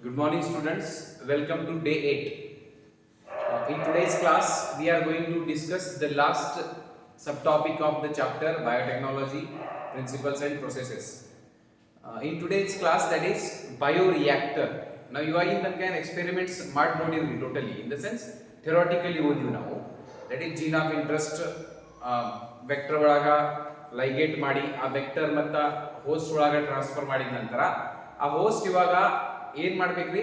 Good morning, students. Welcome to day 8. In today's class, we are going to discuss the last subtopic of the chapter biotechnology, principles and processes. In today's class, that is bioreactor. Now, you are in the kind experiments smart module totally. In the sense, theoretically, now that is gene of interest, vector ಒಳಗ ligate ಮಾಡಿ ಆ vector ಮತ್ತು host ಒಳಗ transfer ಮಾಡಿದ ನಂತರ ಆ host ಇವಾಗ ಏನು ಮಾಡಬೇಕ್ರಿ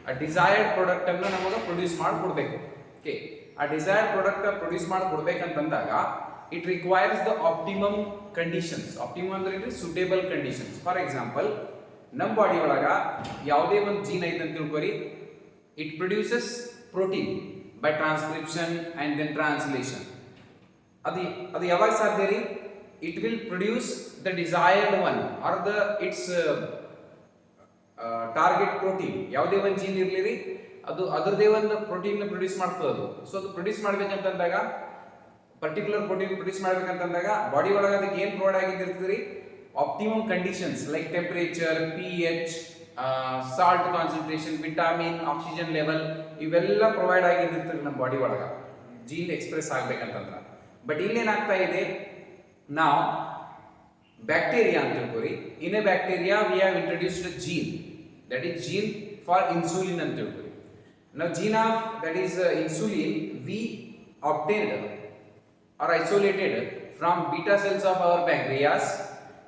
ಆ ಡಿಸೈರ್ಡ್ ಪ್ರಾಡಕ್ಟ್ ಅನ್ನು ನಮಗೆ ಪ್ರೊಡ್ಯೂಸ್ ಮಾಡಿ ಕೊಡಬೇಕು. ಓಕೆ, ಆ ಡಿಸೈರ್ಡ್ ಪ್ರಾಡಕ್ಟ್ ಪ್ರೊಡ್ಯೂಸ್ ಮಾಡಿ ಕೊಡಬೇಕಂತಂದಾಗ it requires the optimum conditions. Optimum ಅಂದ್ರೆ ಸೂಟೇಬಲ್ ಕಂಡೀಷನ್ಸ್. ಫಾರ್ ಎಕ್ಸಾಂಪಲ್, ನಮ್ಮ ಬಾಡಿ ಒಳಗ ಯಾವುದೇ ಒಂದು ಜೀನ್ ಐತೆ ಅಂತ ತಿಳ್ಕೊರಿ, it produces protein by transcription and then translation. ಅದು ಯಾವಾಗ ಸಾಧ್ಯ ರೀ? It will produce the desired one or the its target protein. ಯಾವುದೇ ಒಂದು ಜೀನ್ ಇರಲಿ ರೀ, ಅದು ಅದರದೇ ಒಂದು ಪ್ರೋಟೀನ್ ಪ್ರೊಡ್ಯೂಸ್ ಮಾಡ್ತದೆ ಅದು. ಸೊ ಅದು ಪ್ರೊಡ್ಯೂಸ್ ಮಾಡ್ಬೇಕಂತಂದಾಗ, ಪರ್ಟಿಕ್ಯುಲರ್ ಪ್ರೋಟೀನ್ ಪ್ರೊಡ್ಯೂಸ್ ಮಾಡ್ಬೇಕಂತಂದಾಗ ಬಾಡಿ ಒಳಗೆ ಅದಕ್ಕೆ ಏನು ಪ್ರೊವೈಡ್ ಆಗಿದ್ದಿರ್ತದೆ ರೀ? Optimum conditions like temperature, pH, salt concentration, vitamin, oxygen level, ಇವೆಲ್ಲ ಪ್ರೊವೈಡ್ ಆಗಿದ್ದಿರ್ತದೆ ನಮ್ಮ ಬಾಡಿ ಒಳಗೆ ಜೀನ್ ಎಕ್ಸ್ಪ್ರೆಸ್ ಆಗ್ಬೇಕಂತಂದ್ರೆ. ಬಟ್ ಇಲ್ಲೇನಾಗ್ತಾ ಇದೆ, ನಾವು ಬ್ಯಾಕ್ಟೀರಿಯಾ ಅಂತ ತಿಳ್ಕೊರಿ. In a bacteria we have introduced gene, that is gene for insulin ಅಂತ ತಿಳ್ಕೊರಿ. ನಾವು gene of that is insulin we obtained or isolated from beta cells of our pancreas,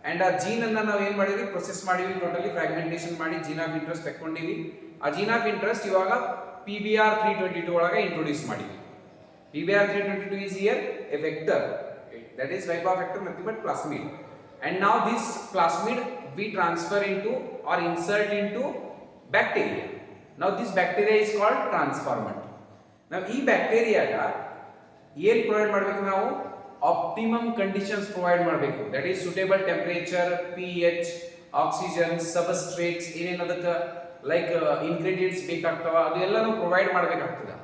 and ಆ ಜೀನ್ ಅನ್ನ ನಾವು ಏನು ಮಾಡಿದ್ವಿ? ಪ್ರೊಸೆಸ್ ಮಾಡಿವಿ, ಟೋಟಲಿ ಫ್ರಾಗ್ಮೆಂಟೇಷನ್ ಮಾಡಿ ಜೀನ್ ಆಫ್ ಇಂಟ್ರೆಸ್ಟ್ ತಕ್ಕೊಂಡಿವಿ. ಆ ಜೀನ್ ಆಫ್ ಇಂಟ್ರೆಸ್ಟ್ ಇವಾಗ PBR 322 ಒಳಗೆ ಇಂಟ್ರೊಡ್ಯೂಸ್ ಮಾಡಿವಿ. PBR 322 is here a vector, that is type of vector, nothing but plasmid. And now this plasmid we transfer into or insert into bacteria. Now this bacteria is called transformant. Now ee bacteria ga ಏನು provide ಮಾಡಬೇಕು? ನಾವು optimum conditions provide ಮಾಡಬೇಕು. That is suitable temperature, pH, oxygen, substrates, ಏನೇನು ಅದಕ್ಕೆ like ingredients ಬೇಕಾಗ್ತವ ಅದು ಎಲ್ಲ ನಾವು ಪ್ರೊವೈಡ್ ಮಾಡಬೇಕಾಗ್ತದೆ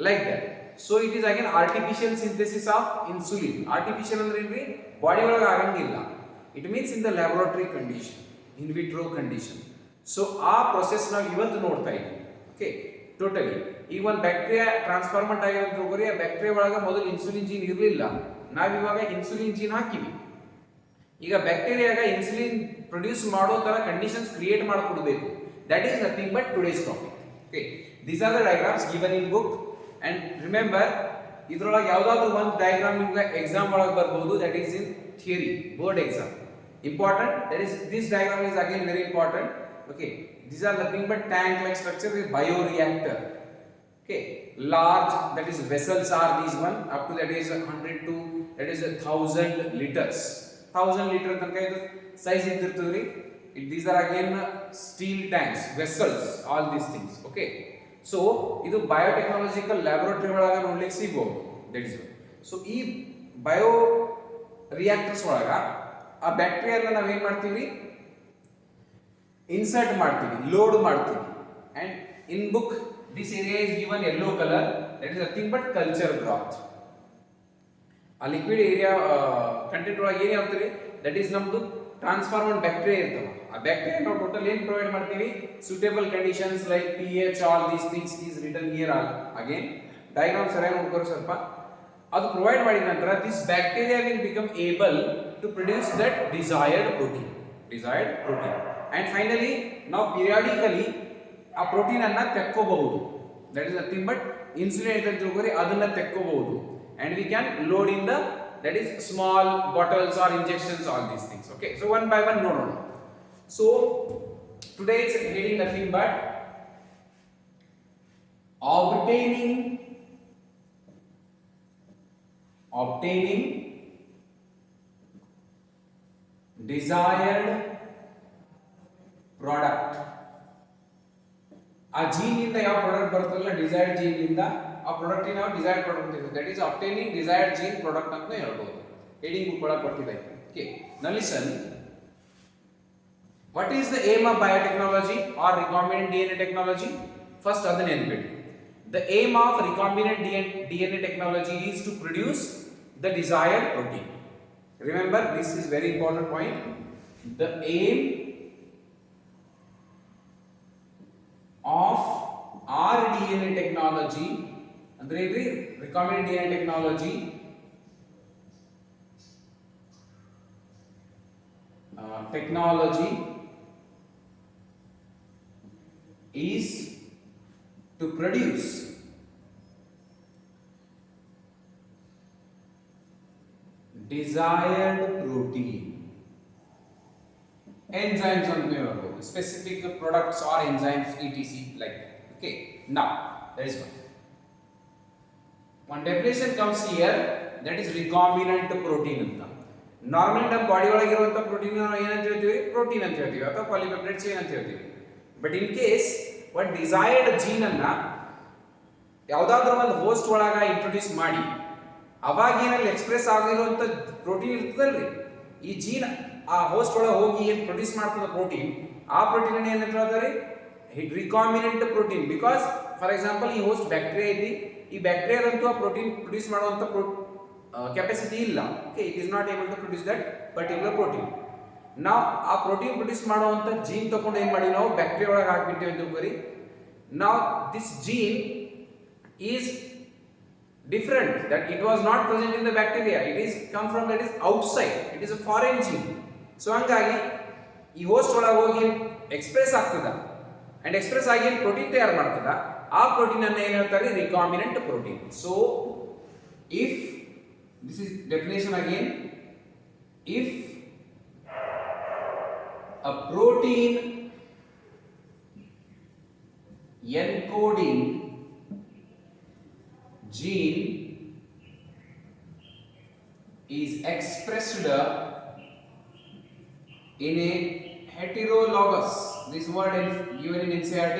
like that. So it is again artificial synthesis of insulin. Artificial ಅಂದ್ರೆ ಏನ್ರಿ? ಬಾಡಿ ಒಳಗೆ ಆಗಂಗಿಲ್ಲ. It means in the laboratory condition, in vitro condition. So ಆ ಪ್ರೊಸೆಸ್ ನಾವು ಇವತ್ತು ನೋಡ್ತಾ ಇದ್ದೀವಿ. ಓಕೆ, ಟೋಟಲಿ ಈಗ ಒಂದು ಬ್ಯಾಕ್ಟೀರಿಯಾ ಟ್ರಾನ್ಸ್ಫಾರ್ಮೆಂಟ್ ಆಗಿದೆ ಅಂತ ತಿಳ್ಕೊರಿ. ಆ ಬ್ಯಾಕ್ಟೀರಿಯಾ ಒಳಗೆ ಮೊದಲು ಇನ್ಸುಲಿನ್ ಜೀನ್ ಇರಲಿಲ್ಲ, ನಾವಿವಾಗ ಇನ್ಸುಲಿನ್ ಜೀನ್ ಹಾಕಿವಿ. ಈಗ ಬ್ಯಾಕ್ಟೀರಿಯಾಗ ಇನ್ಸುಲಿನ್ ಪ್ರೊಡ್ಯೂಸ್ ಮಾಡೋ ತರ ಕಂಡೀಷನ್ಸ್ ಕ್ರಿಯೇಟ್ ಮಾಡಿಕೊಡ್ಬೇಕು. That is nothing but today's topic. Okay, these are the diagrams given in book. And remember, ಇದ್ರೊಳಗೆ ಯಾವುದಾದ್ರೂ ಒಂದು ಡಯಾಗ್ರಾಮ್ ನಿಮ್ಗೆ ಎಕ್ಸಾಮ್ ಒಳಗೆ ಬರ್ಬೋದು. That is in theory, board exam. Important, that is this diagram is again very important. Okay, these are nothing but tank like structure with bioreactor. Okay, large, that is vessels are these one up to that is 100 to that is 1000 liters. 1000 liter ತನಕ ಇದು size ಇದ್ದಿರ್ತದೆ. These are again steel tanks, vessels, all these things. Okay, so ಇದು ಬಯೋಟೆಕ್ನಾಲಜಿಕಲ್ laboratory ಒಳಗೆ ನೋಡ್ಲಿಕ್ಕೆ ಸಿಗಬಹುದು. That is one. So ಈ bio reactors ಒಳಗ ಆ ಬ್ಯಾಕ್ಟೀರಿಯಾನ ನಾವೇನ್ ಮಾಡ್ತೀವಿ? ಇನ್ಸರ್ಟ್ ಮಾಡ್ತೀವಿ, ಲೋಡ್ ಮಾಡ್ತೀವಿ. And in book this area is given yellow colour, that is nothing but culture ಬ್ರಾತ್. ಆ ಲಿಕ್ವಿಡ್ ಏರಿಯಾ ಕಂಟೆಂಟ್ ಒಳಗೆ ಏನು ಹೇಳ್ತೀವಿ? ದಟ್ ಈಸ್ ನಮ್ದು ಟ್ರಾನ್ಸ್ಫಾರ್ಮೆಂಟ್ ಬ್ಯಾಕ್ಟೀರಿಯಾ ಇರ್ತವೆ. ಆ ಬ್ಯಾಕ್ಟೀರಿಯಾ ನಾವು ಟೋಟಲ್ ಏನು ಪ್ರೊವೈಡ್ ಮಾಡ್ತೀವಿ? Suitable conditions like pH, all these things is written here. Again diagram ಸರಿಯಾಗಿ ನೋಡ್ಕೋರಿ ಸ್ವಲ್ಪ. ಅದು ಪ್ರೊವೈಡ್ ಮಾಡಿದ ನಂತರ this bacteria will become able to produce that desired protein. And finally ನಾವು ಪಿರಿಯಾಡಿಕಲಿ ಆ ಪ್ರೋಟೀನ್ ಅನ್ನ ತೆಕ್ಕೋಬಹುದು. That is nothing but insulin ಅಂತ ತಿಳ್ಕೊರಿ, ಅದನ್ನ ತೆಕ್ಕೋಬಹುದು. And we can load in the that is small bottles or injections, all these things. Okay, so one by one ನೋಡೋಣ. So today is heading nothing but obtaining desired product. ಆ gene ಇಂದ ಯಾವ product ಬರುತ್ತಲ್ಲ, desired gene ಇಂದ ಆ product ನಾವು desired product ಇದೆ. That is obtaining desired gene product ಅಂತ ಹೇಳ್ಬೋದು. ಹೆಡಿಂಗ್ ಕೂಡ ಕೊಟ್ಟಿದೆ. Okay, now listen, what is the aim of biotechnology or recombinant DNA technology? First ಅದನ್ನ ನೆನಪಿಡಿ. The aim of recombinant DNA technology is to produce the desired protein. Remember, this is very important point. The aim DNA technology ಅಂದ್ರೆ ಏನ್ರಿ recombinant DNA technology technology is to produce desired protein. Enzymes on specific products or enzymes etc like that. Okay, now there is one definition comes here, that is recombinant protein anta. Normally ನಮ್ಮ body ಒಳಗಿರುವಂತ protein ನಾವು ಏನಂತ ಹೇಳ್ತೀವಿ, protein ಅಂತ ಹೇಳ್ತೀವಿ ಅಥವಾ polypeptide chain ಅಂತ ಹೇಳ್ತೀವಿ. But in case ಒಂದು ಡಿಸೈರ್ಡ್ ಜೀನ್ ಅನ್ನ ಯಾವುದಾದ್ರೂ ಒಂದು ಹೋಸ್ಟ್ ಒಳಗ ಇಂಟ್ರೊಡ್ಯೂಸ್ ಮಾಡಿ ಅವಾಗ ಏನಲ್ಲಿ ಎಕ್ಸ್ಪ್ರೆಸ್ ಆಗಿರುವಂತ ಪ್ರೋಟೀನ್ ಇರ್ತದಲ್ರಿ, ಈ ಜೀನ್ ಆ ಹೋಸ್ಟ್ ಒಳಗೆ ಹೋಗಿ ಏನು ಪ್ರೊಡ್ಯೂಸ್ ಮಾಡ್ತದ ಪ್ರೋಟೀನ್, ಆ ಪ್ರೋಟೀನ್ ಅನ್ನ ಏನಂತ ಹೇಳ್ತಾರೆ recombinant protein. Because for example ಈ ಹೋಸ್ಟ್ ಬ್ಯಾಕ್ಟೀರಿಯಾ ಐತಿ, ಈ ಬ್ಯಾಕ್ಟೀರಿಯಾದಂತೂ ಆ ಪ್ರೋಟೀನ್ ಪ್ರೊಡ್ಯೂಸ್ ಮಾಡುವಂತ ಕೆಪಾಸಿಟಿ ಇಲ್ಲ. Okay, it is not able to produce that particular protein. ನಾವು ಆ ಪ್ರೋಟೀನ್ ಪ್ರೊಡ್ಯೂಸ್ ಮಾಡುವಂತ ಜೀನ್ ತಗೊಂಡು ಏನ್ ಮಾಡಿ ನಾವು ಬ್ಯಾಕ್ಟೀರಿಯಾ ಒಳಗೆ ಹಾಕ್ಬಿಟ್ಟಿವಿ ಅಂತ ತಿಳ್ಕೊರಿ. ನಾವು this gene is different, that it was not present in the bacteria, it is come from that is outside, it is a foreign gene. So ಹಂಗಾಗಿ ಈ ಹೋಸ್ಟ್ ಒಳಗೆ ಹೋಗಿ ಎಕ್ಸ್ಪ್ರೆಸ್ ಆಗ್ತದ ಅಂಡ್ ಎಕ್ಸ್ಪ್ರೆಸ್ ಆಗಿ ಪ್ರೋಟೀನ್ ತಯಾರು ಮಾಡ್ತದ, ಆ ಪ್ರೋಟೀನ್ ಅನ್ನ ಏನ್ ಹೇಳ್ತಾರೆ recombinant protein. So if this is definition again, if a protein encoding gene is expressed in a heterologous, this word is given in NCERT,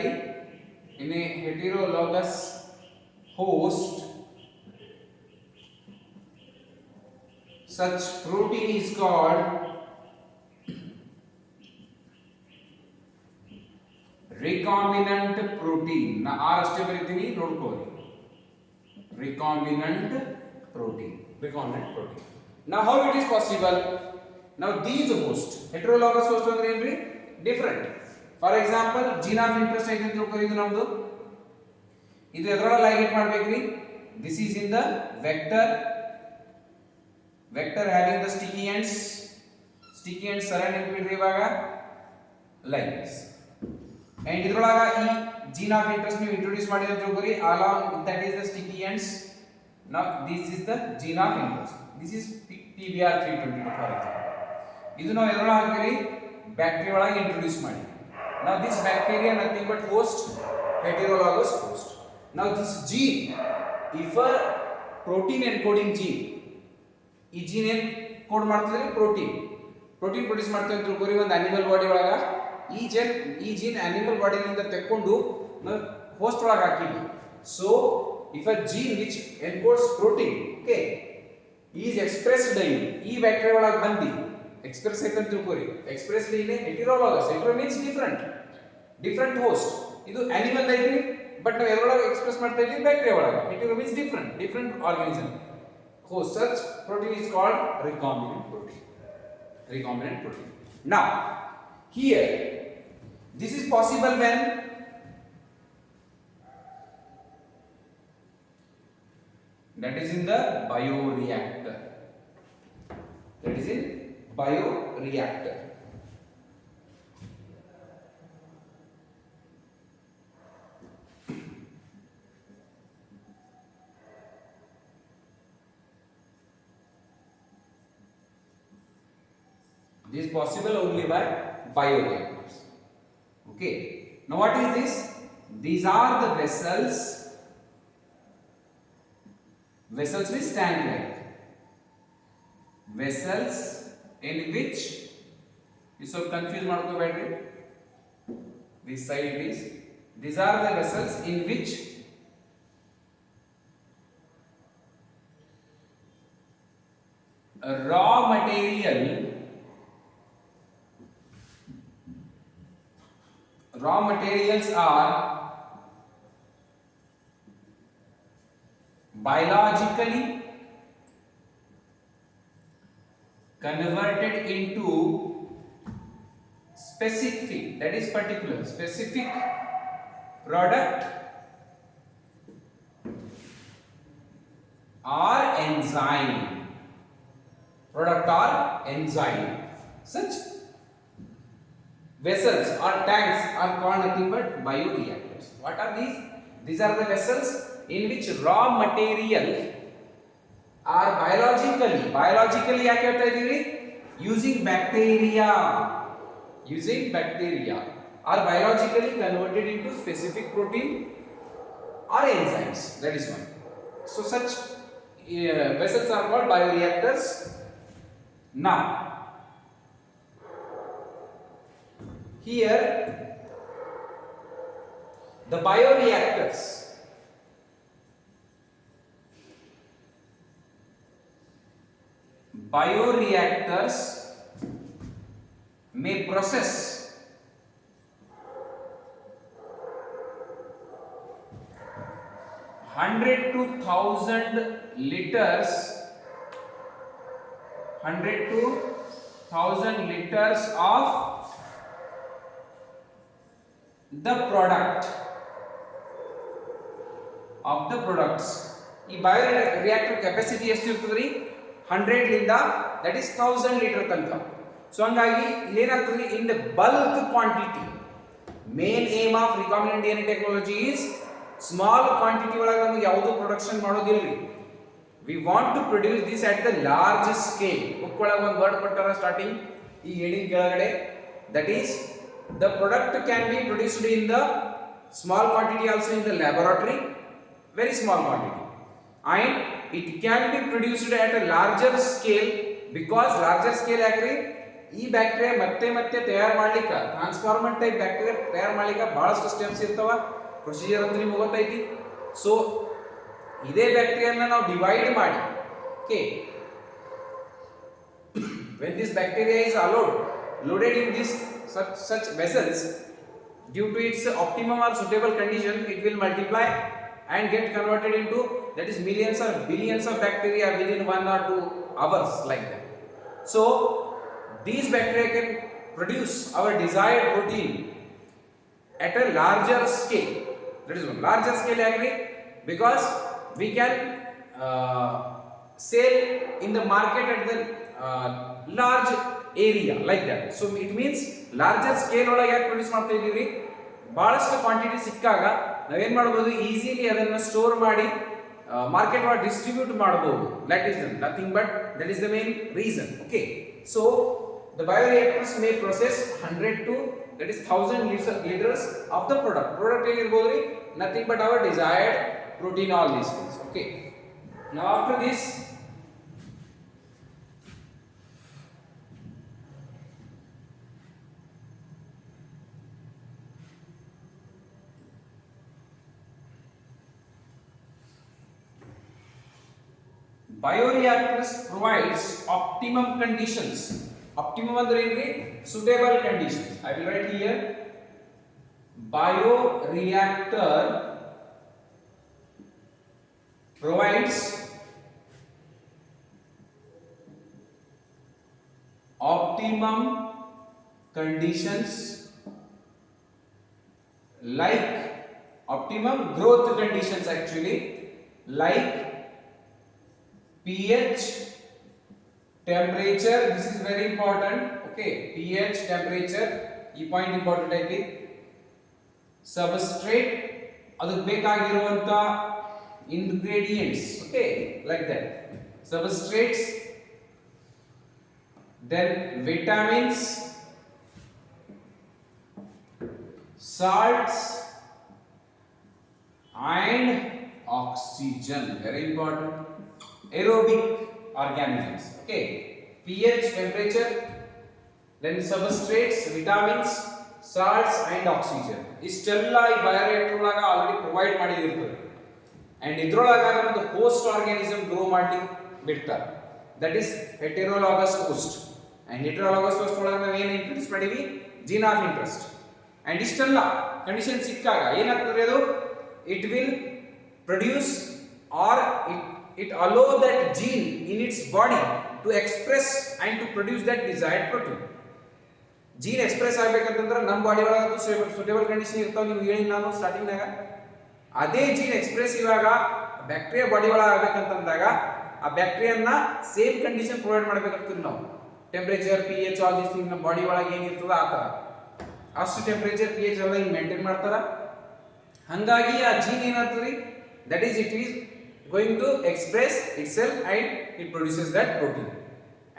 in a heterologous host, such protein is called recombinant protein. Na ಅಷ್ಟೇ ಬರೀತೀನಿ ನೋಡ್ಕೊಳ್ಳಿ, recombinant protein. Now how it is possible? Now these host, heterologous host ಅಂದ್ರೆ ಏನ್ರಿ different. For example gene of interest ಐತೆ ಅಂತ ತಿಳ್ಕೊಳ್ಳಿ, ಇದು ನಮ್ದು, ಇದು ಎದರೊಳಗೆ ಲೈಗೇಟ್ ಮಾಡ್ಬೇಕ್ರಿ, this is in the vector having the sticky ends surrounding ಬಿಡ್ರಿ ಇವಾಗ like this. and ಇದ್ರೊಳಗ ಈ gene of interest ನೀವು ಇಂಟ್ರೊಡ್ಯೂಸ್ ಮಾಡಿದ್ರೆ ಅಂತ ತಿಳ್ಕೊರಿ, along that is the sticky ends. now this is the gene of interest, this is PBR 322 for example. ಇದು ನಾವು ಎದ್ರೊಳಗ ಹಾಕಿರಿ ಬ್ಯಾಕ್ಟೀರಿಯಾ ಒಳಗೆ ಇಂಟ್ರೊಡ್ಯೂಸ್ ಮಾಡಿ. now this bacteria nothing but host, heterologous host. now this gene, if a protein encoding gene, ಈ gene ಏನ್ code ಮಾಡ್ತದೆ protein produce ಮಾಡ್ತದೆ ಅಂತ ತಿಳ್ಕೊರಿ ಒಂದು ಅನಿಮಲ್ ಬಾಡಿ ಒಳಗ. ಈ ಜೀನ್ ಅನಿಮಲ್ ಬಾಡಿನಿಂದ ತೆಕ್ಕೊಂಡು ಹೋಸ್ಟ್ ಒಳಗೆ ಹಾಕಿದ್ವಿ. So if a gene which encodes protein okay is expressed ಈ ಬ್ಯಾಕ್ಟೀರಿಯಾ ಒಳಗೆ ಬಂದು ಎಕ್ಸ್ಪ್ರೆಸ್ ಐತೆ ಅಂತ ತಿಳ್ಕೊರಿ, express in heterologous, hetero means different host. ಇದು ಅನಿಮಲ್ ಐತ್ರಿ, ಬಟ್ ನಾವು ಎದ್ರೊಳಗೆ ಎಕ್ಸ್ಪ್ರೆಸ್ ಮಾಡ್ತಾ ಇದ್ವಿ ಬ್ಯಾಕ್ಟೀರಿಯಾ ಒಳಗೆ. Hetero means different organism. host, such protein is called recombinant protein. Now here this is possible when that is in the bioreactor, This is possible only by bioreactors. Okay. Now what is this? These are the vessels. Vessels which stand like vessels in which you so confused ಮಾಡ್ಕೋಬೇಡ್ರಿ. This side it is. These are the vessels in which raw materials are biologically converted into specific, that is particular, specific product or enzyme. Product or enzyme. Such vessels or tanks are called nothing but bioreactors. What are these? These are the vessels in which raw material are biologically ಯಾಕೆ ಹೇಳ್ತಾ ಇದೀವಿ? using bacteria are biologically converted into specific protein or enzymes. That is one. So such vessels are called bioreactors. Now here the bioreactors may process 100 to 1000 liters of the products. ಈ bioreactor capacity ಎಷ್ಟು ಇರ್ತದ್ರಿ? 100 ಲಿಂದ that is 1000 litre ತನಕ. So ಹಂಗಾಗಿ ಏನಾಗ್ತದೆ, in the bulk quantity. Main aim of recombinant DNA technology is small quantity ಒಳಗೆ ನಮಗೆ ಯಾವುದು ಪ್ರೊಡಕ್ಷನ್ ಮಾಡೋದಿಲ್ರಿ. We want to produce this at the large scale. Book ಒಳಗೆ ಒಂದು ವರ್ಡ್ ಕೊಟ್ಟಾರ ಸ್ಟಾರ್ಟಿಂಗ್ ಈ ಹೆಡಿಂಗ್ ಕೆಳಗಡೆ, that is the product can be produced in the small quantity also in the laboratory, very small quantity, and it can be produced at a larger scale because larger scale ಯಾಕ್ರಿ ಈ bacteria ಮತ್ತೆ ತಯಾರು ಮಾಡ್ಲಿಕ್ಕೆ transformer type bacteria ತಯಾರು ಮಾಡ್ಲಿಕ್ಕೆ ಬಹಳಷ್ಟು steps ಇರ್ತಾವ, procedure ಅಂತ ನಿಮಗೆ ಗೊತ್ತೈತಿ. ಸೊ ಇದೇ ಬ್ಯಾಕ್ಟೀರಿಯಾನ ನಾವು ಡಿವೈಡ್ ಮಾಡಿ, okay, when this bacteria is loaded in this such vessels, due to its optimum or suitable condition, it will multiply and get converted into, that is, millions or billions of bacteria within 1 or 2 hours, like that. So these bacteria can produce our desired protein at a larger scale. That is one. Larger scale agree, because we can sell in the market at the large area, like that. So it means larger scale ಒಳಗೆ ಯಾಕೆ produce ಮಾಡ್ತಾ ಇದೀವಿ? ಬಹಳಷ್ಟು quantity ಸಿಕ್ಕಾಗ ನಾವೇನ್ ಮಾಡಬಹುದು, easily ಅದನ್ನ store ಮಾಡಿ ಮಾರ್ಕೆಟ್ ಒಳಗೆ ಡಿಸ್ಟ್ರಿಬ್ಯೂಟ್ ಮಾಡಬಹುದು. That is nothing but that is the main reason. Okay, so the bioreactors may process 100 to, that is, 1000 liters of the product ಏನಿರಬಹುದ್ರಿ? Nothing but our desired protein, all these things. Okay, now after this, bioreactors provides optimum conditions. Optimum ಅಂದ್ರೆ ಏನ್ರಿ? suitable conditions. I will write here, bioreactor provides optimum conditions, like optimum growth conditions, actually, like pH, temperature. This is very important. Okay, pH, temperature, ಈ point important ಐತಿ. Substrate, ಅದಕ್ಕೆ ಬೇಕಾಗಿರುವಂತ ingredients, okay, like that, substrates, then vitamins, salts and oxygen. Very important. Aerobic organisms. Okay, pH, temperature, then substrates, vitamins, salts and oxygen. ಇಷ್ಟೆಲ್ಲ ಈ bioreactor ಒಳಗ already provide ಮಾಡಿದಿರ್ತದೆ. and ಇದ್ರೊಳಗ ನಮ್ದು host organism grow ಮಾಡ್ಲಿಕ್ಕೆ ಬಿಡ್ತಾರೆ, that is heterologous host. and heterologous host ಒಳಗ ನಾವು ಏನು ಇಂಟ್ರೊಡ್ಯೂಸ್ ಮಾಡೀವಿ? Gene of interest. and ಇಷ್ಟೆಲ್ಲ ಕಂಡೀಷನ್ ಸಿಕ್ಕಾಗ ಏನಾಗ್ತದೆ, ಅದು it will produce or it allow that gene in its body to express and to produce that desired protein. Gene express ಆಗಬೇಕಂತಂದ್ರೆ ನಮ್ಮ ಬಾಡಿ ಒಳಗೆ ಸೂಟೇಬಲ್ ಕಂಡೀಷನ್ ಇರ್ತಾವೆ. ನೀವು ಹೇಳಿ ನಾನು ಸ್ಟಾರ್ಟಿಂಗ್ನಾಗ, ಅದೇ ಜೀನ್ ಎಕ್ಸ್ಪ್ರೆಸ್ ಇವಾಗ ಬ್ಯಾಕ್ಟೀರಿಯಾ ಬಾಡಿ ಒಳಗೆ ಆಗ್ಬೇಕಂತಂದಾಗ ಆ ಬ್ಯಾಕ್ಟೀರಿಯಾನ ಸೇಮ್ ಕಂಡೀಷನ್ ಪ್ರೊವೈಡ್ ಮಾಡಬೇಕಾಗ್ತದೆ ನಾವು. Temperature, P H, all this thing ನಮ್ಮ ಬಾಡಿ ಒಳಗೆ ಏನಿರ್ತದ ಆ ಥರ ಅಷ್ಟು ಟೆಂಪರೇಚರ್, ಪಿ ಎಚ್ ಎಲ್ಲ ಹಿಂಗೆ ಮೇಂಟೈನ್ ಮಾಡ್ತಾರ. ಹಂಗಾಗಿ ಆ ಜೀನ್ ಏನಾಗ್ತದೆ, that is it is going to express itself and it produces that protein.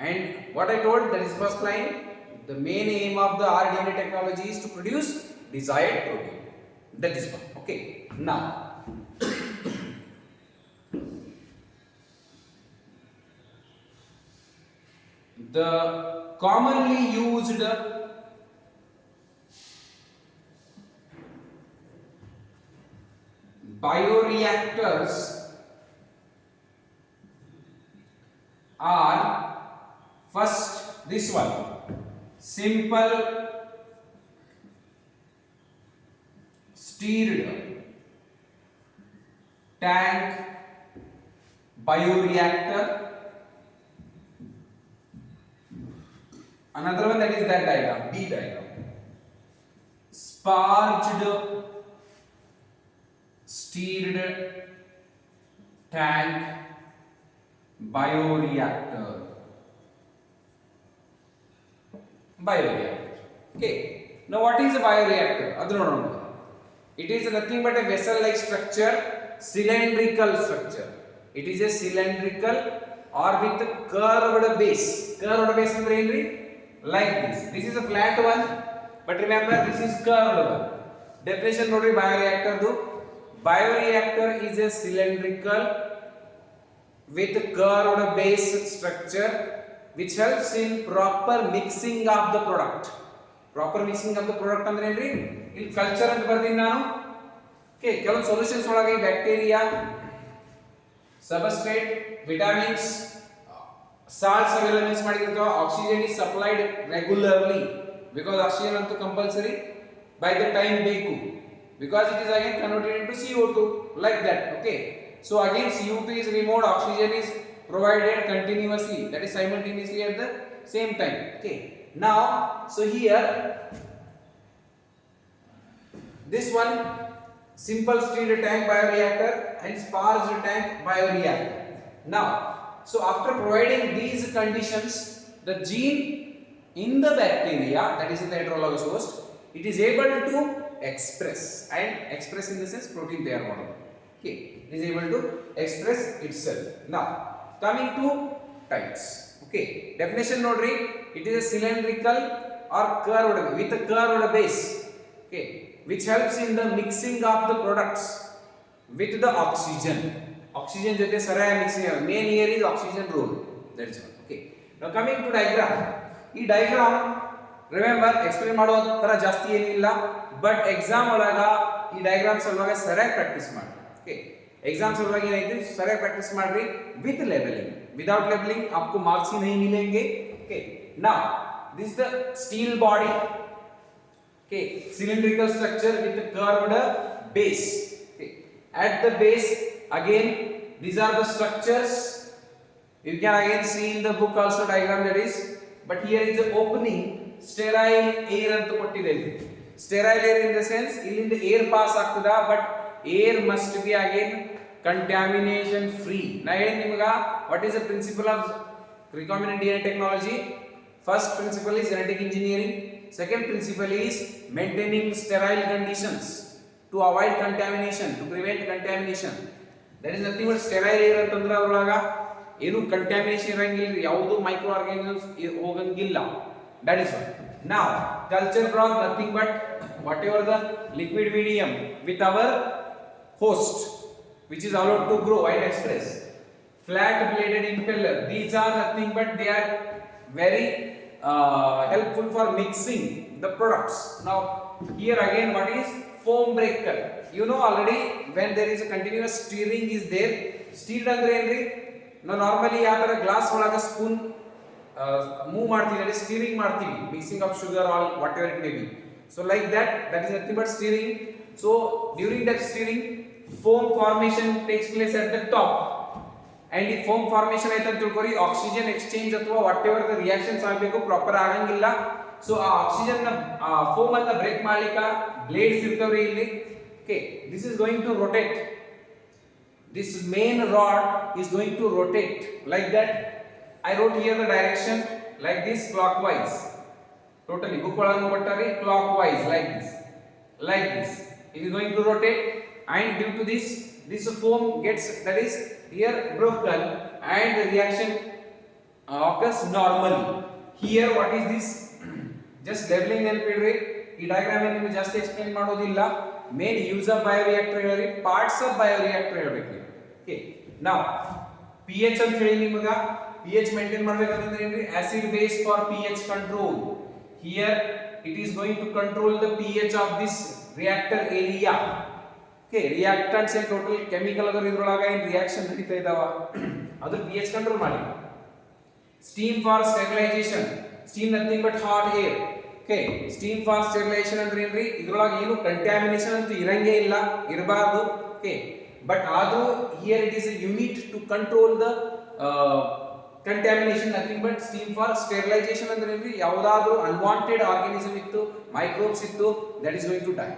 And what I told, that is first line, the main aim of the rDNA technology is to produce desired protein. That is one. Okay, now the commonly used bioreactors are first this one, simple stirred tank bioreactor. Another one, that is that diagram, D diagram. Sparged stirred tank bioreactor. Bioreactor. Okay. Now what is a bioreactor? It is nothing but a vessel-like structure, cylindrical structure. It is a cylindrical or with curved base. Curved base ಅಂದ್ರೆ ಏನ್ರಿ? Like this. This is a flat one, but remember this is curved one. Definition ನೋಡ್ರಿ bioreactor ದು. Bioreactor is a cylindrical with curved base structure which helps in proper mixing of the product. Proper mixing of the product ಅಂದ್ರೆ ಏನ್ರಿ? ಇಲ್ಲಿ culture ಅಂತ ಬರ್ತೀನಿ ನಾನು. Okay, ಕೆಲವು solutions ಒಳಗೆ ಬ್ಯಾಕ್ಟೀರಿಯಾ, ಸಬ್ಸ್ಟ್ರೇಟ್, ವಿಟಮಿನ್ಸ್, salts ಅವೆಲ್ಲ ಮಿಕ್ಸ್ ಮಾಡಿರ್ತಾವೆ. Oxygen is supplied regularly because oxygen ಅಂತೂ ಕಂಪಲ್ಸರಿ by the time ಬೇಕು, because it is again converted into CO2 like that. Okay, so again CO2 is removed, oxygen is provided continuously, that is simultaneously at the same time. Okay, now so here this one, simple stirred tank bioreactor and sparged tank bioreactor. Now so after providing these conditions, the gene in the bacteria, that is in the heterologous host, it is able to express, and express in the sense protein they are model. Okay, it is able to express itself. Now coming to types. Okay, definition nodri, it is a cylindrical or curved with a curved base. Okay, which helps in the mixing of the products with the oxygen. Oxygen jothe saraya mixing, main here is oxygen role, that is one. Okay, now coming to diagram. Ee diagram remember explain ಮಾಡುವ ತರ ಜಾಸ್ತಿ ಏನಿಲ್ಲ, but exam ಒಳಗ ಈ diagrams ಒಳಗ ಸರಿಯಾಗಿ practice ಮಾಡಿ. Okay, exams ಒಳಗ ಏನೈತಿ ಸರಿಯಾಗಿ ಪ್ರಾಕ್ಟೀಸ್ ಮಾಡ್ರಿ ವಿತ್ ಲೇಬಲಿಂಗ್. ವಿದೌಟ್ ಲೇಬಲಿಂಗ್ आपको मार्क्स ही नहीं मिलेंगे. Okay, now this the steel body. Okay, cylindrical structure with a curved base. Okay, at the base again these are the structures. You can again see in the book also diagram, that is, but here is the opening, sterile air ಅಂತ ಕೊಟ್ಟಿದೆ. Sterile air in the sense ಇಲ್ಲಿಂದ air pass ಆಗ್ತದ, but air must be again contamination free. ನಾ ಏನು ನಿಮಗ what is the principle of recombinant DNA technology? First principle is genetic engineering. Second principle is maintaining sterile conditions to avoid contamination, to prevent contamination. There is nothing but sterile air ಅಂತಂದ್ರೆ ಅದರೊಳಗ ಏನು contamination ಇರಂಗಿಲ್ಲ, ಯಾವುದು micro organisms ಹೋಗಂಗಿಲ್ಲ. That is one. Now culture brought nothing but whatever the liquid medium with our host which is allowed to grow and express. Flat bladed impeller, these are nothing but they are very helpful for mixing the products. Now here again what is foam breaker? You know already when there is a continuous stirring is there. Stirred andre enri, ನಾವು normally ಯಾವ ತರ glass ಒಳಗೆ spoon move ಮಾಡ್ತೀವಿ, ಅಲ್ಲಿ stirring ಮಾಡ್ತೀವಿ, mixing of sugar all whatever it may be. So like that is nothing but stirring. So during that stirring foam formation takes place at the top, and ಈ foam formation ಆಯ್ತು ಅಂತ ತಿಳ್ಕೊರಿ, oxygen exchange ಅಥವಾ whatever the reactions ಆಗಬೇಕು proper ಆಗಂಗಿಲ್ಲ. So ಆ oxygen ನ foam ಅನ್ನ ಬ್ರೇಕ್ ಮಾಡ್ಲಿಕ್ಕೆ ಬ್ಲೇಡ್ಸ್ ಇರ್ತಾವ್ರಿ ಇಲ್ಲಿ. Okay, this is going to rotate this main rod is going to rotate like that. I wrote here the direction like this, clockwise. Totally book ಒಳಗೆ ಕೊಟ್ಟರೆ clockwise like this, like this. It is going to rotate, and due to this foam gets, that is here, broken, and the reaction occurs normally. Here what is this? Just leveling ನೆನಪಿಡ್ರಿ. ಈ diagram ನಿಮಗೆ ಜಾಸ್ತಿ explain ಮಾಡೋದಿಲ್ಲ. Main use of bioreactor ಹೇಳಿ, parts of bioreactor ಹೇಳಬೇಕು. Okay, now pH ಅಂತ ಹೇಳಿ ನಿಮಗೆ pH maintain ಮಾಡಬೇಕಂದ್ರೆ ಏನ್ರಿ, acid base for pH control. Here it is going to control the pH of this reactor area. Okay, reactants and total chemical ಅದರ ಇದ್ರೊಳಗ ಏನು ರಿಯಾಕ್ಷನ್ ನಡೀತಾ ಇದಾವ ಅದು pH ಕಂಟ್ರೋಲ್ ಮಾಡಿ. Steam for sterilization. Steam nothing but hot air. Okay, steam for sterilization ಅಂದ್ರೆ ಏನ್ರಿ, ಇದ್ರೊಳಗ ಏನು ಕಂಟಾಮಿನೇಷನ್ ಅಂತ ಇರಂಗೇ ಇಲ್ಲ, ಇರಬಾರ್ದು. Okay, but ಆದ್ರೂ here it is a unit to control the contamination, nothing but steam for sterilization ಅಂದ್ರೆ ಏನ್ರಿ, ಯಾವುದಾದ್ರೂ unwanted organism ಇತ್ತು, microbes ಇತ್ತು, that is going to die.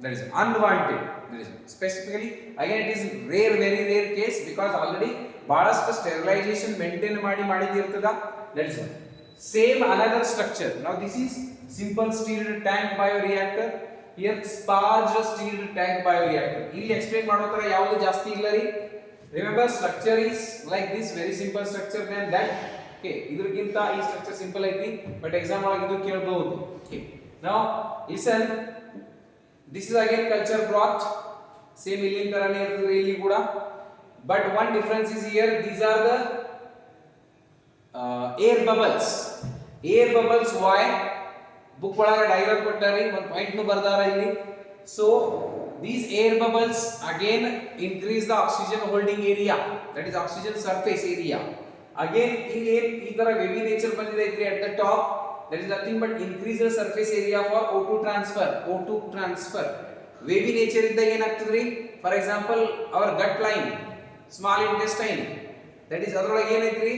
That is unwanted. That is specifically, again it is rare, very rare case, because already ಬಹಳಷ್ಟು sterilization maintain ಮಾಡಿದಿರ್ತದ. That is one. Same another structure. Now this is simple steeled tank bioreactor. Here sparge steeled tank bioreactor. ಇಲ್ಲಿ explain ಮಾಡೋ ತರ ಯಾವುದು ಜಾಸ್ತಿ ಇಲ್ಲ ರೀ. Remember, structure is like this, very simple structure than that. Okay, ಇದಕ್ಕಿಂತ ಈ structure simple ಐತಿ, ಬಟ್ ಎಕ್ಸಾಮ್ ಒಳಗೆ ಇದು ಕೇಳಬಹುದು. Okay, now listen, this is again culture broth, same ಇಲ್ಲಿನ ತರನೇ ಇರ್ತದೆ ಇಲ್ಲಿ ಕೂಡ, but one difference is here, these are the air bubbles. Air bubbles, why? Book ಒಳಗೆ ಡೈಗ್ರಾಮ್ ಕೊಟ್ಟಾರಿ, ಒಂದು ಪಾಯಿಂಟ್ ನು ಬರ್ದಾರ ಇಲ್ಲಿ. So these air bubbles again increase the oxygen holding area, that is oxygen surface area. Again ಈ ತರ ವೇವಿ nature ಬಂದಿದೆ ಐತ್ರಿ at the top, that is nothing but increase the surface area for O2 transfer. O2 transfer wavy nature ಇದ್ದಾಗ ಏನಾಗ್ತದ್ರಿ, for example our gut line, small intestine, that is ಅದರೊಳಗೆ ಏನೈತ್ರಿ,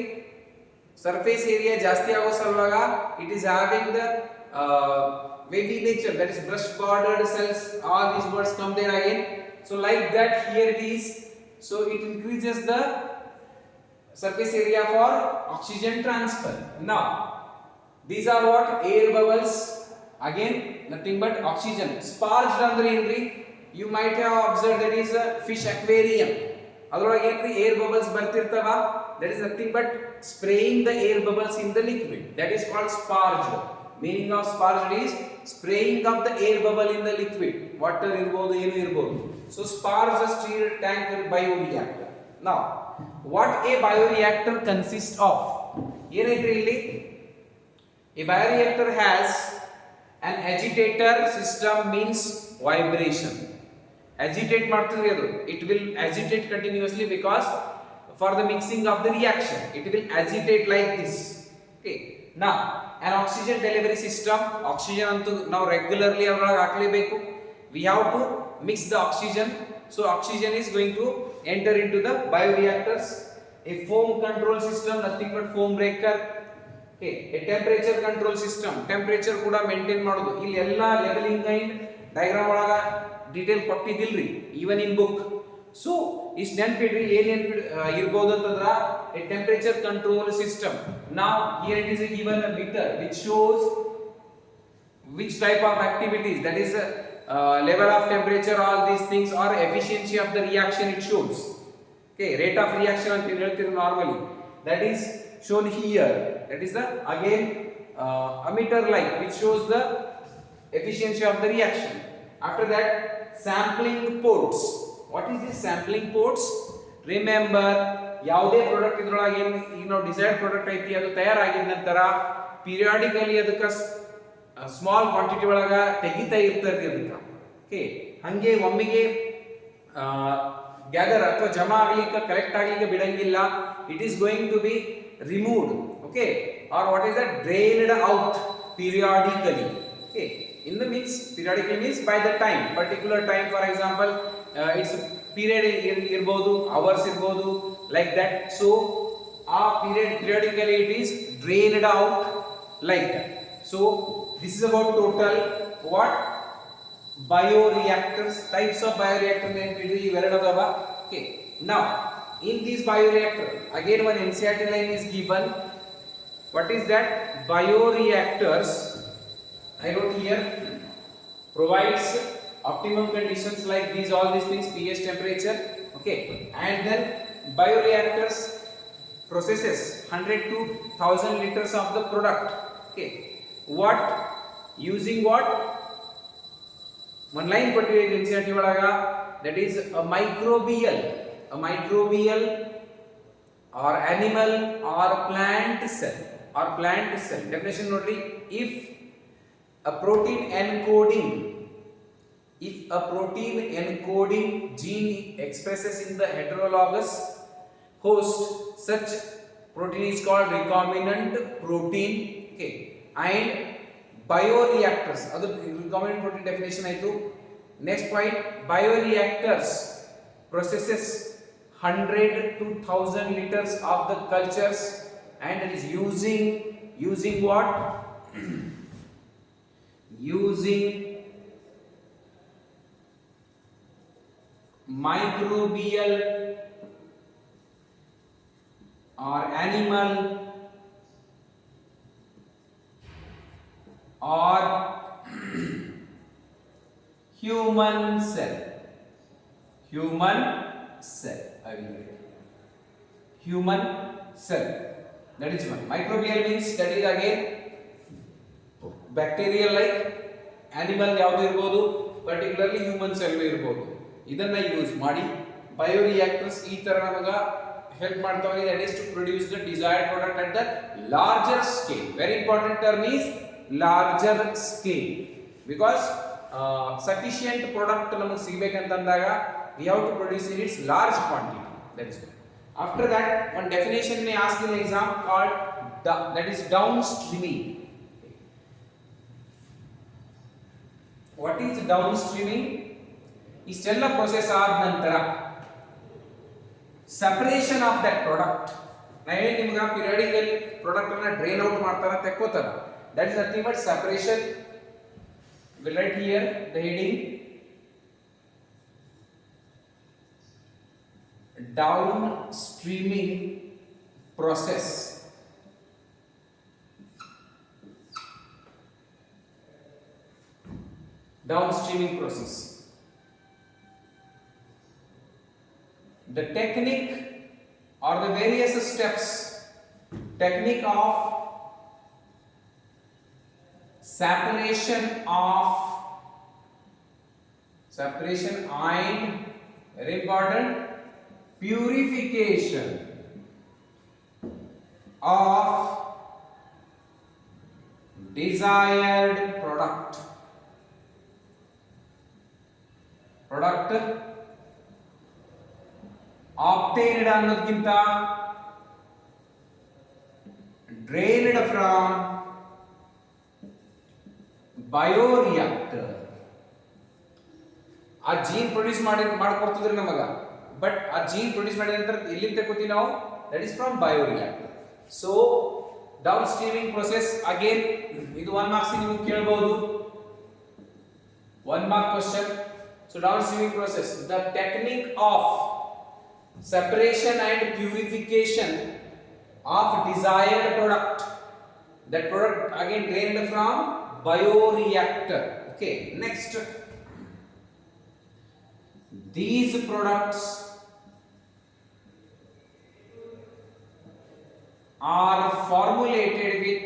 surface area ಜಾಸ್ತಿ ಆಗೋ ಸಲುವಾಗ it is having the wavy nature, that is brush bordered cells, all these words come there again. So like that here it is, so it increases the surface area for oxygen transfer. Now these are what, air bubbles, again nothing but oxygen. Sparged andre enri, you might have observed, that is a fish aquarium, ಅದರೊಳಗೆ ಏನ್ರಿ air bubbles ಬರ್ತಿರ್ತಾವ, that is nothing but spraying the air bubbles in the liquid, that is called sparged. Meaning of sparged is spraying of the air bubble in the liquid, water irbodu, enu irbodu. So sparged steeled tank bioreactor. Now what a bioreactor consists of, ಏನಾಯ್ತು ಇಲ್ಲಿ, a bioreactor has an agitator system, means vibration. Agitate ಮಾಡ್ತಿದ್ರಿ ಅದು, it will agitate continuously, because for the mixing of the reaction it will agitate like this. Okay, now an oxygen delivery system, oxygen antu now regularly ಅದರೊಳಗೆ ಹಾಕಲೇಬೇಕು, we have to mix the oxygen, so oxygen is going to enter into the bioreactors. A foam control system, nothing but foam breaker. Okay, a temperature control system, temperature ಕೂಡ maintain ಮಾಡೋದು. ಇಲ್ಲಿ ಎಲ್ಲ levelling and diagram ಒಳಗ detail ಕೊಟ್ಟಿದ್ದಿಲ್ರಿ, even in book. So ಇಷ್ಟು ನೆನಪಿಡ್ರಿ, ಏನ್ ಇರ್ಬೋದು ಅಂತಂದ್ರ a temperature control system. Now here it is given a meter which shows which type of activities, that is level of temperature, all these things, or efficiency of the reaction it shows. Okay, rate of reaction ಅಂತ ಹೇಳ್ತೀವಿ normally, that is shown here, that is the again ammeter light which shows the efficiency of the reaction. After that, sampling ports. What is this sampling ports? Remember, ಯಾವುದೇ product ಇದ್ರೊಳಗೆ ಏನು ಈಗ ನಾವು desired product ಐತಿ, ಅದು ತಯಾರಾಗಿದ ನಂತರ periodically ಅದಕ್ಕೆ small quantity ಒಳಗ ತೆಗಿತಾ ಇರ್ತಾರೆ ಅದಕ್ಕೆ. ಓಕೆ, ಹಂಗೆ ಒಮ್ಮೆಗೆ ಗ್ಯಾದರ್ ಅಥವಾ ಜಮಾ ಆಗ್ಲಿಕ್ಕೆ, ಕಲೆಕ್ಟ್ ಆಗ್ಲಿಕ್ಕೆ ಬಿಡಂಗಿಲ್ಲ. It is going to be removed, okay, or what is that, drained out periodically. Okay, in the mix, periodically means by the time, particular time, for example it's period irbodu, hours irbodu, like that. So periodically it is drained out like that. So this is about total what, bioreactors, types of bioreactor name ಇವೆರಡು ಅದಾವ. Okay, Now in this bioreactor, again one NCERT line is given. What is that? Bioreactors, I wrote here, provides optimum conditions like these, all these things, pH, temperature, okay, and then bioreactors processes 100 to 1000 liters of the product, okay. What? Using what? One line ಕೊಟ್ಟಿದೆ NCERT ಒಳಗ, that is a microbial or animal or plant cell definition nodri. If a protein encoding gene expresses in the heterologous host, such protein is called recombinant protein, okay. And bioreactors, adu recombinant protein definition aitu. Next point, bioreactors processes 100 to 1000 liters of the cultures, and it is using what? Using microbial or animal or human cell, I will write human cell, that is one. Microbial means that is again bacterial like, animal ಯಾವುದು ಇರಬಹುದು, particularly human cell ಇರಬಹುದು. ಇದನ್ನ use ಮಾಡಿ ಬಯೋರಿಯಾಕ್ಟರ್ಸ್ ಈ ತರ ನಮಗೆ help ಮಾಡ್ತಾವೆ, that is to produce the desired product at the larger scale. Very important term is larger scale, because sufficient product ನಮಗೆ ಸಿಗಬೇಕಂತಂದಾಗ we have to produce in its large quantity, that is one. After that, one definition may ask in exam called that is downstreaming. What is downstreaming? ಇಷ್ಟೆಲ್ಲ process ಆದ ನಂತರ separation of that product, ನಾವೇನು ನಿಮ್ಗೆ periodically product ಅನ್ನ drain out ಮಾಡ್ತಾರ, ತೆಕ್ಕೋತಾರ, that is nothing but separation. Will write here the heading downstreaming process. Downstreaming process. The technique or the various steps, technique of separation and very important purification of desired product obtained ಅನ್ನೋದಕ್ಕಿಂತ drained from bioreactor. ಆ gene produce ಮಾಡ್ಕೊಡ್ತಿದ್ರು ನಮಗ, but ಆ gene produce ಮಾಡಿದ ನಂತರ ಎಲ್ಲಿಂದ ತಗೋತೀವಿ ನಾವು? That is from bioreactor. So down streaming process again ಇದು 1 ಮಾರ್ಕ್ಸ್ ನಿಮಗೆ ಕೇಳಬಹುದು, 1 mark question. So down streaming process, the technique of separation and purification of desired product, that product again drained from bioreactor, okay. Next, these products are formulated with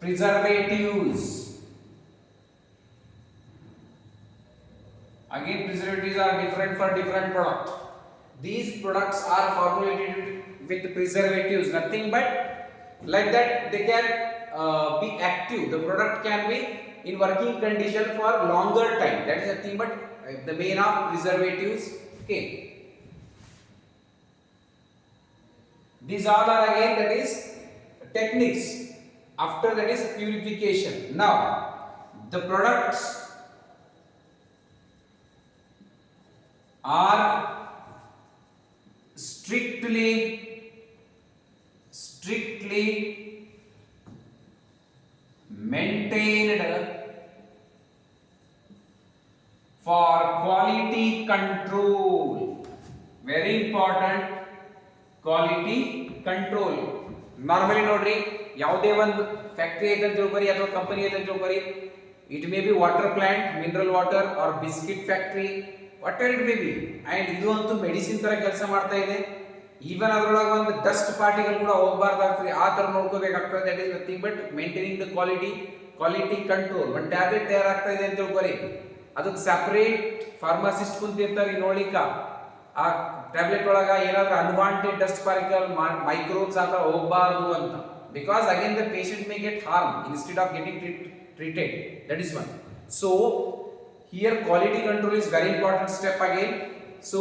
preservatives. Again, preservatives are different for different product. These products are formulated with preservatives, nothing but like that they can be active. The product can be in working condition for longer time. That is nothing but the main of preservatives. Okay. These all are again that is techniques. After that is purification. Now the products are strictly maintained for quality control. Very important, quality control. Normally ನೋಡ್ರಿ ಯಾವುದೇ ಒಂದು factory ಐತೆ ಅಂತ ತಿಳ್ಕೊರಿ ಅಥವಾ company ಐತೆ ಅಂತ ತಿಳ್ಕೊರಿ, it may be water plant, mineral water or biscuit factory, whatever it may be, and ಇದು ಅಂತೂ ಮೆಡಿಸಿನ್ ತರ ಕೆಲಸ ಮಾಡ್ತಾ ಇದೆ. ಈವನ್ ಅದರೊಳಗೆ ಒಂದು ಡಸ್ಟ್ ಪಾರ್ಟಿಕಲ್ ಕೂಡ ಹೋಗಬಾರ್ದಾಗ್ತದೆ, ಆ ತರ ನೋಡ್ಕೋಬೇಕಾಗ್ತದೆ. That is nothing but maintaining the quality control. ಒಂದು ಟ್ಯಾಬ್ಲೆಟ್ ತಯಾರಾಗ್ತಾ ಇದೆ ಅಂತ ತಿಳ್ಕೊರಿ, ಅದಕ್ಕೆ ಸಪರೇಟ್ ಫಾರ್ಮಸಿಸ್ಟ್ ಕುಂತಿರ್ತಾರೆ ನೋಡ್ಲಿಕ್ಕ ಆ ಟ್ಯಾಬ್ಲೆಟ್ ಒಳಗ ಏನಾದ್ರೂ ಅನ್ವಾಂಟೆಡ್ ಡಸ್ಟ್ ಪಾರ್ಟಿಕಲ್ ಮೈಕ್ರೋಬ್ಸ್ ಆ ತರ ಹೋಗಬಾರ್ದು ಅಂತ. Because again the patient may get harm instead of getting treated. That is one. So here quality control is very important step again. So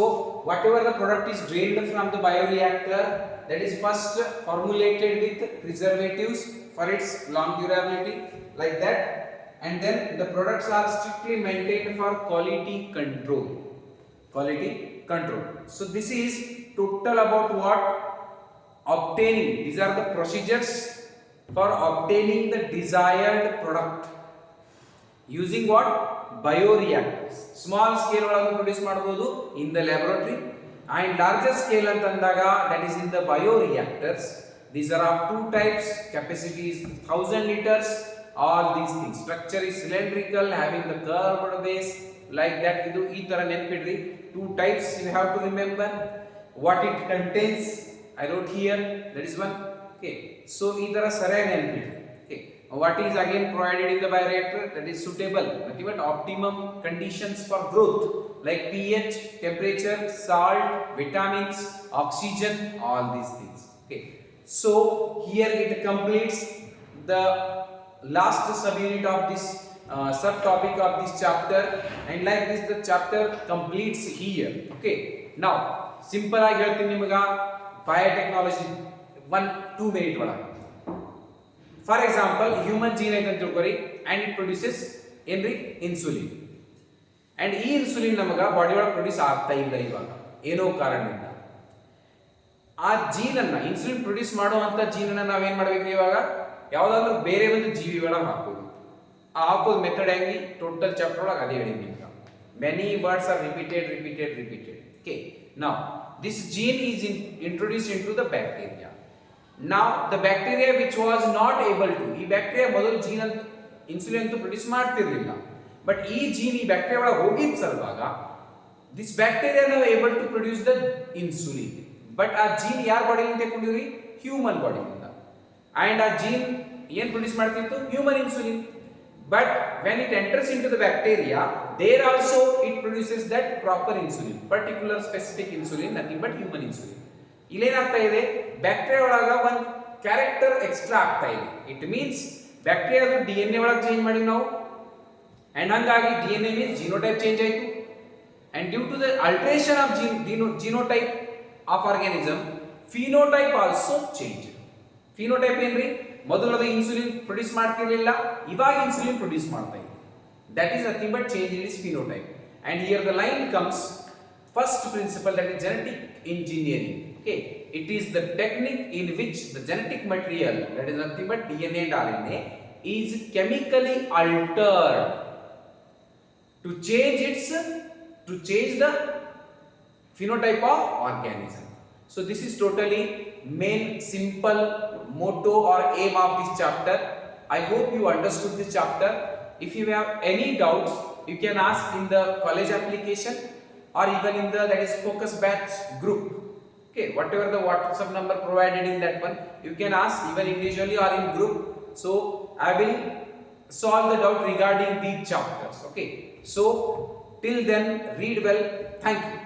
whatever the product is drained from the bioreactor, that is first formulated with preservatives for its long durability, like that, and then the products are strictly maintained for quality control. So this is total about what obtaining. These are the procedures for obtaining the desired product using what? Bioreactors. Small scale ಒಳಗೆ produce ಮಾಡಬಹುದು in the laboratory, and larger scale ಅಂತಂದಾಗ that is in the bioreactors. These are of two types, capacity is 1000 liters. All these things, structure is cylindrical having the curved base, like that. ಇದು ಈ ತರ ನೆನಪಿಡ್ರಿ. Two types you have to remember. What it contains I wrote here, that is one. Okay, so ಈ ತರ ಸರಿಯಾಗಿ ನೆನಪಿಡ್ರಿ. Okay, what is again provided in the bioreactor? That is suitable, nothing but optimum conditions for growth, like pH, temperature, salt, vitamins, oxygen, all these things. Okay, so here it completes the last subunit of this subtopic of this chapter, and like this the chapter completes here. Okay, now simple ಆಗಿ ಹೇಳ್ತೀನಿ ನಿಮಗೆ biotechnology 1-2 minute ಒಳಗೆ. For example human gene ಐತೆ ಅಂತ ತಿಳ್ಕೊರಿ, and it produces ಏನ್ರಿ insulin, and ಈ insulin ನಮಗ body ಒಳಗೆ ಪ್ರೊಡ್ಯೂಸ್ ಆಗ್ತಾ ಇಲ್ಲ ಇವಾಗ ಏನೋ ಕಾರಣದಿಂದ. ಆ ಜೀನ್ ಅನ್ನ ಇನ್ಸುಲಿನ್ ಪ್ರೊಡ್ಯೂಸ್ ಮಾಡುವಂತ ಜೀನ್ ಅನ್ನ ನಾವೇನ್ ಮಾಡ್ಬೇಕು ಇವಾಗ ಯಾವ್ದಾದ್ರು ಬೇರೆ ಒಂದು ಜೀವಿ ಒಳಗೆ ಹಾಕೋದು. ಆ ಹಾಕೋದು ಮೆಥಡ್ ಹೆಂಗಿ ಟೋಟಲ್ ಚಾಪ್ಟರ್ ಒಳಗೆ ಅದೇ ಹೇಳಿ ನಿಮ್ಗೆ. Many words are repeated. Okay, now this gene is introduced into the bacteria. Now the bacteria which was not able to, ಈ ಬ್ಯಾಕ್ಟೀರಿಯಾ ಮೊದಲು ಜೀನ್ ಅಂತ ಇನ್ಸುಲಿನ್ ಅಂತ ಪ್ರೊಡ್ಯೂಸ್ ಮಾಡ್ತಿರ್ಲಿಲ್ಲ, ಬಟ್ ಈ ಜೀನ್ ಈ ಬ್ಯಾಕ್ಟೀರಿಯಾ ಒಳಗೆ ಹೋಗಿದ್ ಸಲುವಾಗ ದಿಸ್ ಬ್ಯಾಕ್ಟೀರಿಯಾ ನಾವು able to produce the insulin. But ಆ ಜೀನ್ ಯಾರ ಬಾಡಿಯಿಂದ ತಗೊಂಡಿರಿ? ಹ್ಯೂಮನ್ ಬಾಡಿಯಿಂದ. ಅಂಡ್ ಆ ಜೀನ್ ಏನ್ ಪ್ರೊಡ್ಯೂಸ್ ಮಾಡ್ತಿತ್ತು? Human insulin. But when it enters into the bacteria, there also it produces that proper insulin, particular specific insulin, nothing but human insulin. ಇಲ್ಲೇನಾಗ್ತಾ ಇದೆ? ಬ್ಯಾಕ್ಟೀರಿಯಾ ಒಳಗ ಒಂದು ಕ್ಯಾರೆಕ್ಟರ್ ಎಕ್ಸ್ಟ್ರಾ ಆಗ್ತಾ ಇದೆ. ಇಟ್ ಮೀನ್ಸ್ ಬ್ಯಾಕ್ಟೀರಿಯಾದ DNA ಒಳಗೆ ಚೇಂಜ್ ಮಾಡಿ ನಾವು, ಅಂಡ್ ಹಂಗಾಗಿ DNA ಮೀನ್ಸ್ ಜಿನೋಟೈಪ್ ಚೇಂಜ್ ಆಯಿತು, and due to the alteration of genotype of organism, phenotype also change. Phenotype ಏನ್ರಿ? ಮೊದಲು ಅದು ಇನ್ಸುಲಿನ್ ಪ್ರೊಡ್ಯೂಸ್ ಮಾಡ್ತಿರ್ಲಿಲ್ಲ, ಇವಾಗ ಇನ್ಸುಲಿನ್ ಪ್ರೊಡ್ಯೂಸ್ ಮಾಡ್ತಾ ಇದೆ. That is nothing but change in is phenotype. And here the line comes first principle, that is genetic engineering. Okay, it is the technique in which the genetic material, that is nothing but DNA and RNA, is chemically altered to change the phenotype of organism. So this is totally main simple motto or aim of this chapter. I hope you understood this chapter. If you have any doubts, you can ask in the college application or even in the that is focus batch group. Okay, whatever the WhatsApp number provided in that one, you can ask even individually or in group. So I will solve the doubt regarding these chapters. Okay, so till then read well. Thank you.